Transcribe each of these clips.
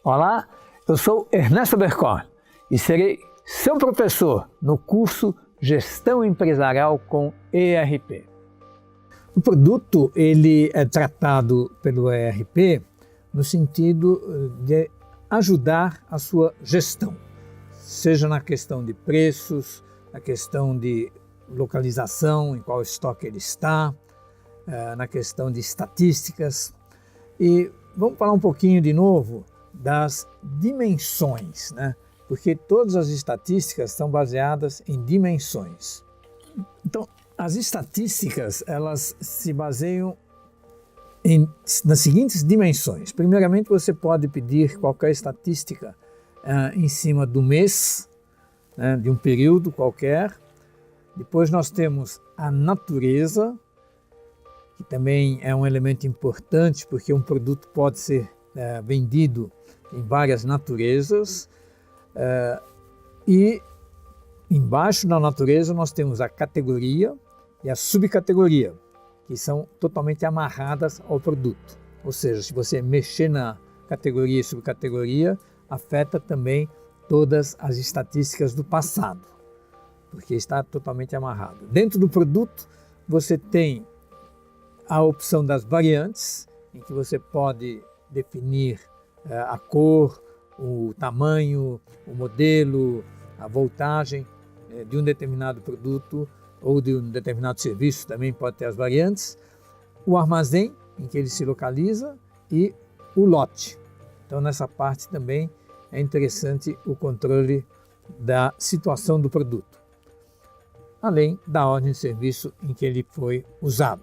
Olá, eu sou Ernesto Bercon e serei seu professor no curso Gestão Empresarial com ERP. O produto ele é tratado pelo ERP no sentido de ajudar a sua gestão, seja na questão de preços, na questão de localização, em qual estoque ele está, na questão de estatísticas. E vamos falar um pouquinho de novo das dimensões, né? Porque todas as estatísticas são baseadas em dimensões. Então, as estatísticas, elas se baseiam nas seguintes dimensões. Primeiramente, você pode pedir qualquer estatística em cima do mês, né, de um período qualquer. Depois nós temos a natureza, que também é um elemento importante, porque um produto pode ser vendido em várias naturezas. E embaixo da natureza nós temos a categoria e a subcategoria, que são totalmente amarradas ao produto. Ou seja, se você mexer na categoria e subcategoria, afeta também todas as estatísticas do passado, porque está totalmente amarrado. Dentro do produto, você tem a opção das variantes, em que você pode definir a cor, o tamanho, o modelo, a voltagem de um determinado produto ou de um determinado serviço, também pode ter as variantes, o armazém em que ele se localiza e o lote. Então, nessa parte também é interessante o controle da situação do produto, além da ordem de serviço em que ele foi usado.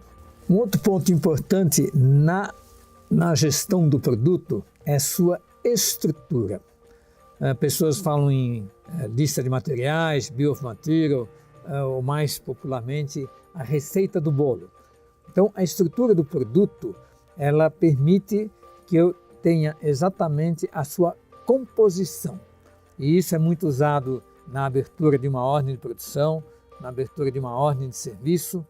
Um outro ponto importante na gestão do produto é sua estrutura. Pessoas falam em lista de materiais, bill of material, ou mais popularmente, a receita do bolo. Então, a estrutura do produto, ela permite que eu tenha exatamente a sua composição. E isso é muito usado na abertura de uma ordem de produção, na abertura de uma ordem de serviço.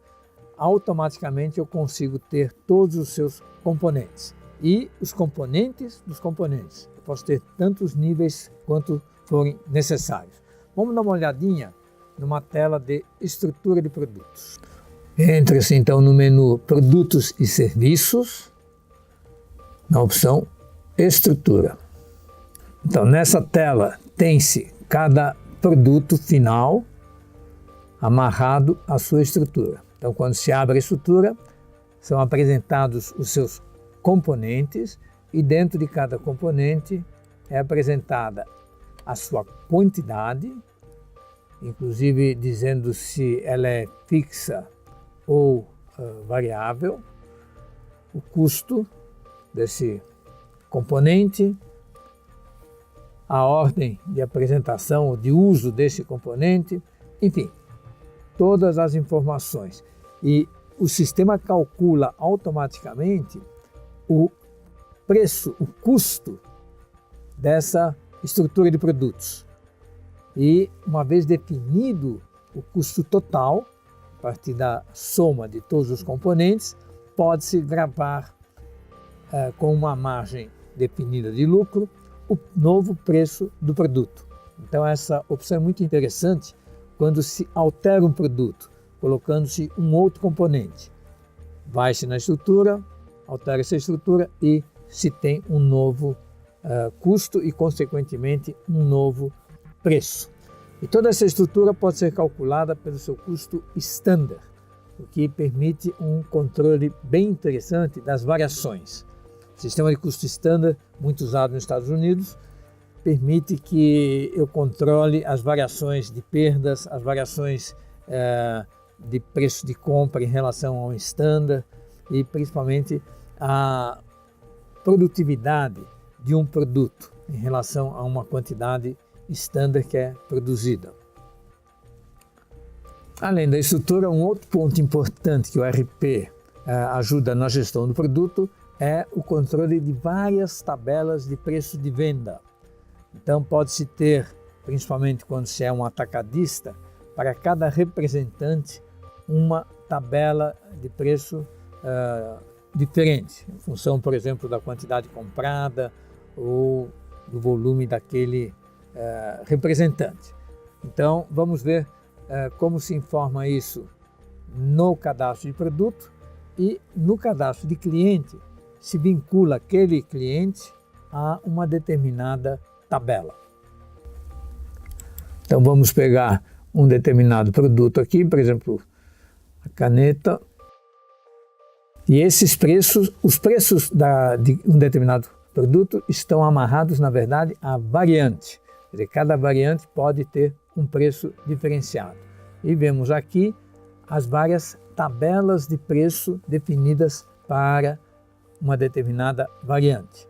Automaticamente eu consigo ter todos os seus componentes. E os componentes dos componentes. Eu posso ter tantos níveis quanto forem necessários. Vamos dar uma olhadinha numa tela de estrutura de produtos. Entre-se então no menu Produtos e Serviços, na opção Estrutura. Então, nessa tela tem-se cada produto final amarrado à sua estrutura. Então, quando se abre a estrutura, são apresentados os seus componentes e dentro de cada componente é apresentada a sua quantidade, inclusive dizendo se ela é fixa ou variável, o custo desse componente, a ordem de apresentação ou de uso desse componente, enfim, todas as informações. E o sistema calcula automaticamente o preço, o custo dessa estrutura de produtos. E uma vez definido o custo total, a partir da soma de todos os componentes, pode-se gravar com uma margem definida de lucro o novo preço do produto. Então essa opção é muito interessante quando se altera um produto, colocando-se um outro componente. Vai-se na estrutura, altera-se a estrutura e se tem um novo custo e, consequentemente, um novo preço. E toda essa estrutura pode ser calculada pelo seu custo standard, o que permite um controle bem interessante das variações. O sistema de custo standard, muito usado nos Estados Unidos, permite que eu controle as variações de perdas, as variações de preço de compra em relação ao standard e principalmente a produtividade de um produto em relação a uma quantidade standard que é produzida. Além da estrutura, um outro ponto importante que o ERP ajuda na gestão do produto é o controle de várias tabelas de preço de venda. Então pode-se ter, principalmente quando se é um atacadista, para cada representante uma tabela de preço diferente, em função, por exemplo, da quantidade comprada ou do volume daquele representante. Então, vamos ver como se informa isso no cadastro de produto e no cadastro de cliente se vincula aquele cliente a uma determinada tabela. Então, vamos pegar um determinado produto aqui, por exemplo, a caneta, e esses preços, os preços de um determinado produto estão amarrados, na verdade, à variante. Quer dizer, cada variante pode ter um preço diferenciado. E vemos aqui as várias tabelas de preço definidas para uma determinada variante.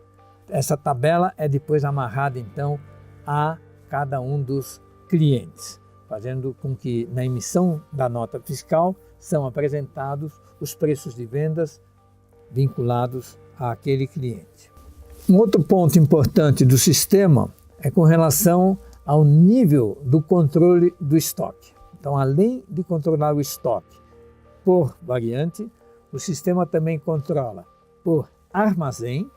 Essa tabela é depois amarrada, então, a cada um dos clientes, fazendo com que na emissão da nota fiscal são apresentados os preços de vendas vinculados àquele cliente. Um outro ponto importante do sistema é com relação ao nível do controle do estoque. Então, além de controlar o estoque por variante, o sistema também controla por armazém,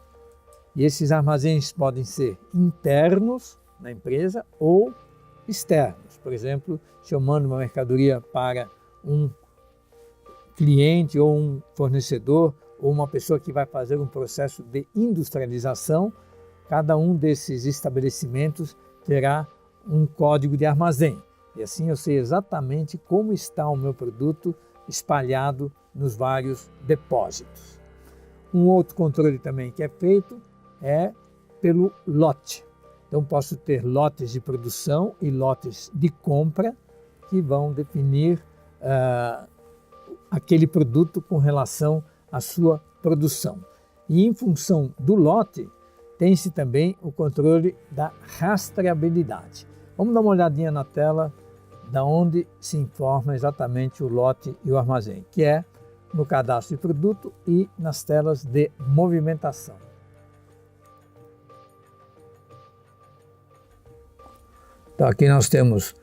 e esses armazéns podem ser internos na empresa ou externos. Por exemplo, se eu mando uma mercadoria para um cliente ou um fornecedor ou uma pessoa que vai fazer um processo de industrialização, cada um desses estabelecimentos terá um código de armazém. E assim eu sei exatamente como está o meu produto espalhado nos vários depósitos. Um outro controle também que é feito é pelo lote. Então posso ter lotes de produção e lotes de compra que vão definir aquele produto com relação à sua produção. E em função do lote, tem-se também o controle da rastreabilidade. Vamos dar uma olhadinha na tela da onde se informa exatamente o lote e o armazém, que é no cadastro de produto e nas telas de movimentação. Então aqui nós temos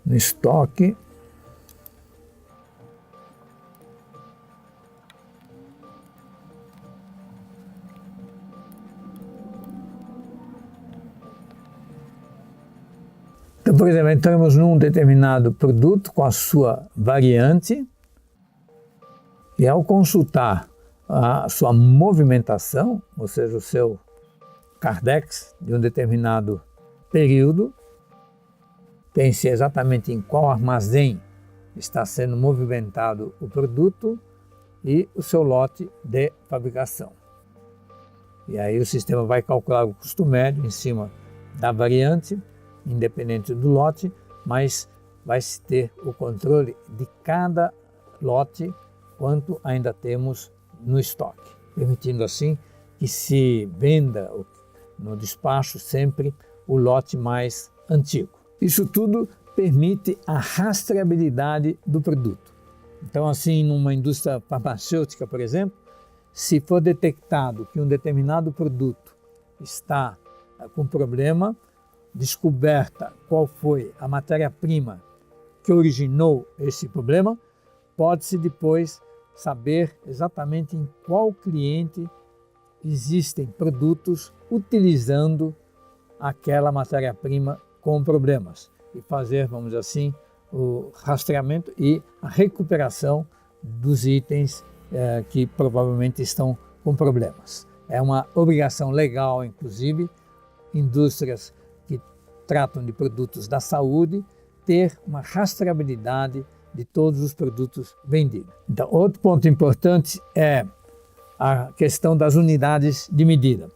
no estoque, então, por exemplo, entramos num determinado produto com a sua variante e ao consultar a sua movimentação, ou seja, o seu Cardex de um determinado período, tem-se exatamente em qual armazém está sendo movimentado o produto e o seu lote de fabricação. E aí o sistema vai calcular o custo médio em cima da variante, independente do lote, mas vai-se ter o controle de cada lote quanto ainda temos no estoque, permitindo assim que se venda no despacho sempre o lote mais antigo. Isso tudo permite a rastreabilidade do produto. Então, assim, numa indústria farmacêutica, por exemplo, se for detectado que um determinado produto está com problema, descoberta qual foi a matéria-prima que originou esse problema, pode-se depois saber exatamente em qual cliente existem produtos utilizando aquela matéria-prima com problemas e fazer, vamos dizer assim, o rastreamento e a recuperação dos itens que provavelmente estão com problemas. É uma obrigação legal, inclusive, indústrias que tratam de produtos da saúde ter uma rastreabilidade de todos os produtos vendidos. Então, outro ponto importante é a questão das unidades de medida.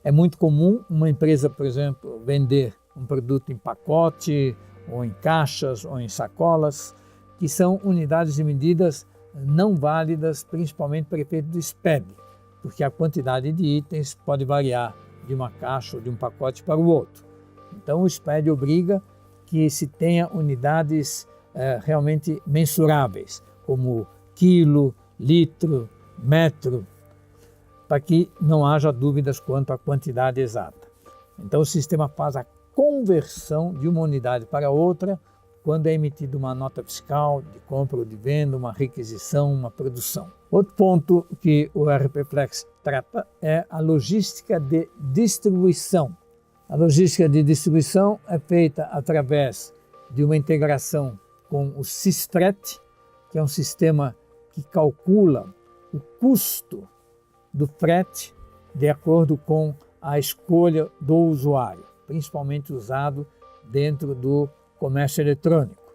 É muito comum uma empresa, por exemplo, vender um produto em pacote, ou em caixas, ou em sacolas, que são unidades de medidas não válidas, principalmente para efeito do SPED, porque a quantidade de itens pode variar de uma caixa ou de um pacote para o outro. Então, o SPED obriga que se tenha unidades realmente mensuráveis, como quilo, litro, metro, para que não haja dúvidas quanto à quantidade exata. Então, o sistema faz a conversão de uma unidade para outra quando é emitida uma nota fiscal de compra ou de venda, uma requisição, uma produção. Outro ponto que o ERP Flex trata é a logística de distribuição. A logística de distribuição é feita através de uma integração com o Sistret, que é um sistema que calcula o custo do frete de acordo com a escolha do usuário, principalmente usado dentro do comércio eletrônico,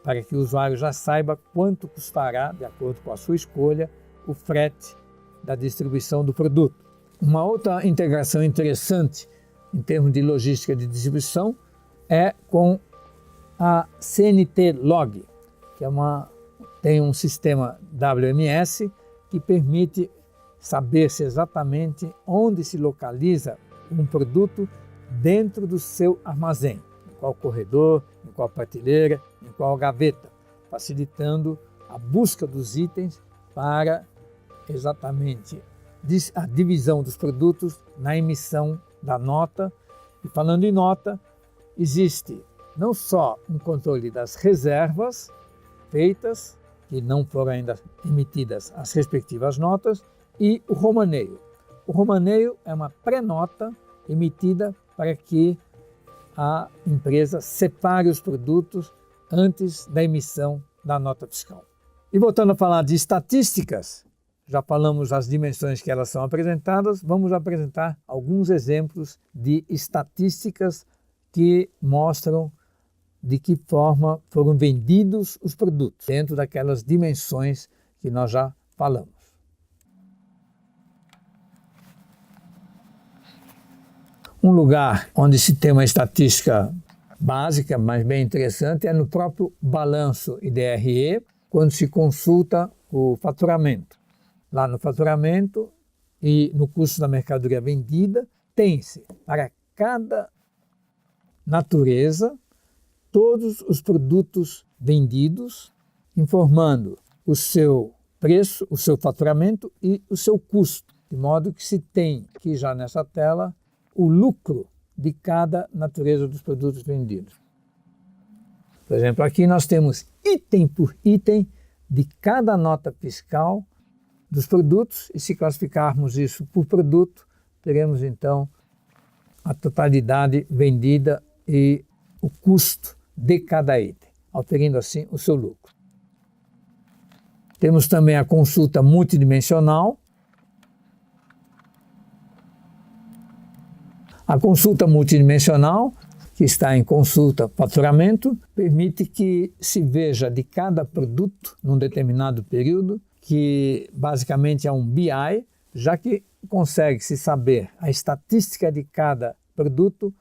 para que o usuário já saiba quanto custará, de acordo com a sua escolha, o frete da distribuição do produto. Uma outra integração interessante em termos de logística de distribuição é com a CNT Log, que tem um sistema WMS que permite saber-se exatamente onde se localiza um produto dentro do seu armazém, em qual corredor, em qual prateleira, em qual gaveta, facilitando a busca dos itens para exatamente a divisão dos produtos na emissão da nota. E falando em nota, existe não só um controle das reservas feitas, que não foram ainda emitidas as respectivas notas, e o romaneio. O romaneio é uma pré-nota emitida para que a empresa separe os produtos antes da emissão da nota fiscal. E voltando a falar de estatísticas, já falamos as dimensões que elas são apresentadas, vamos apresentar alguns exemplos de estatísticas que mostram de que forma foram vendidos os produtos, dentro daquelas dimensões que nós já falamos. Um lugar onde se tem uma estatística básica, mas bem interessante, é no próprio balanço IDRE, quando se consulta o faturamento. Lá no faturamento e no custo da mercadoria vendida, tem-se para cada natureza todos os produtos vendidos, informando o seu preço, o seu faturamento e o seu custo, de modo que se tem aqui já nessa tela o lucro de cada natureza dos produtos vendidos. Por exemplo, aqui nós temos item por item de cada nota fiscal dos produtos, e se classificarmos isso por produto, teremos então a totalidade vendida e o custo de cada item, auferindo assim o seu lucro. Temos também a consulta multidimensional. A consulta multidimensional, que está em consulta faturamento, permite que se veja de cada produto num determinado período, que basicamente é um BI, já que consegue-se saber a estatística de cada produto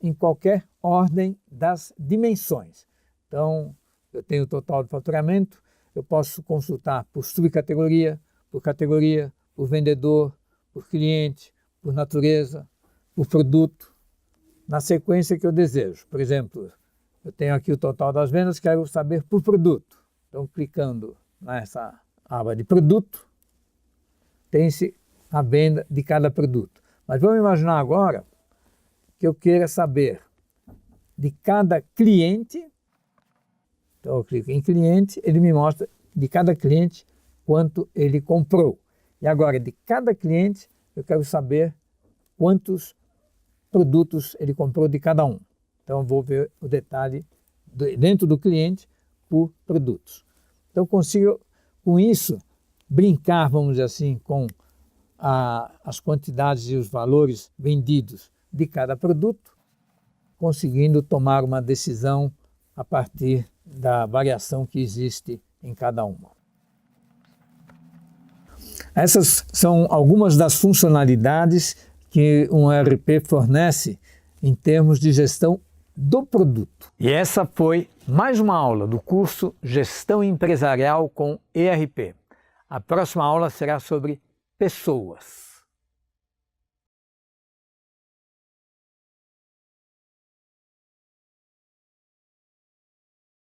em qualquer ordem das dimensões. Então, eu tenho o total de faturamento, eu posso consultar por subcategoria, por vendedor, por cliente, por natureza, por produto, na sequência que eu desejo. Por exemplo, eu tenho aqui o total das vendas, quero saber por produto. Então, clicando nessa aba de produto, tem-se a venda de cada produto. Mas vamos imaginar agora que eu queira saber de cada cliente. Então, eu clico em cliente, ele me mostra de cada cliente quanto ele comprou. E agora, de cada cliente, eu quero saber quantos produtos ele comprou de cada um. Então, eu vou ver o detalhe dentro do cliente por produtos. Então, eu consigo, com isso, brincar, vamos dizer assim, com as quantidades e os valores vendidos de cada produto, conseguindo tomar uma decisão a partir da variação que existe em cada uma. Essas são algumas das funcionalidades que um ERP fornece em termos de gestão do produto. E essa foi mais uma aula do curso Gestão Empresarial com ERP. A próxima aula será sobre pessoas.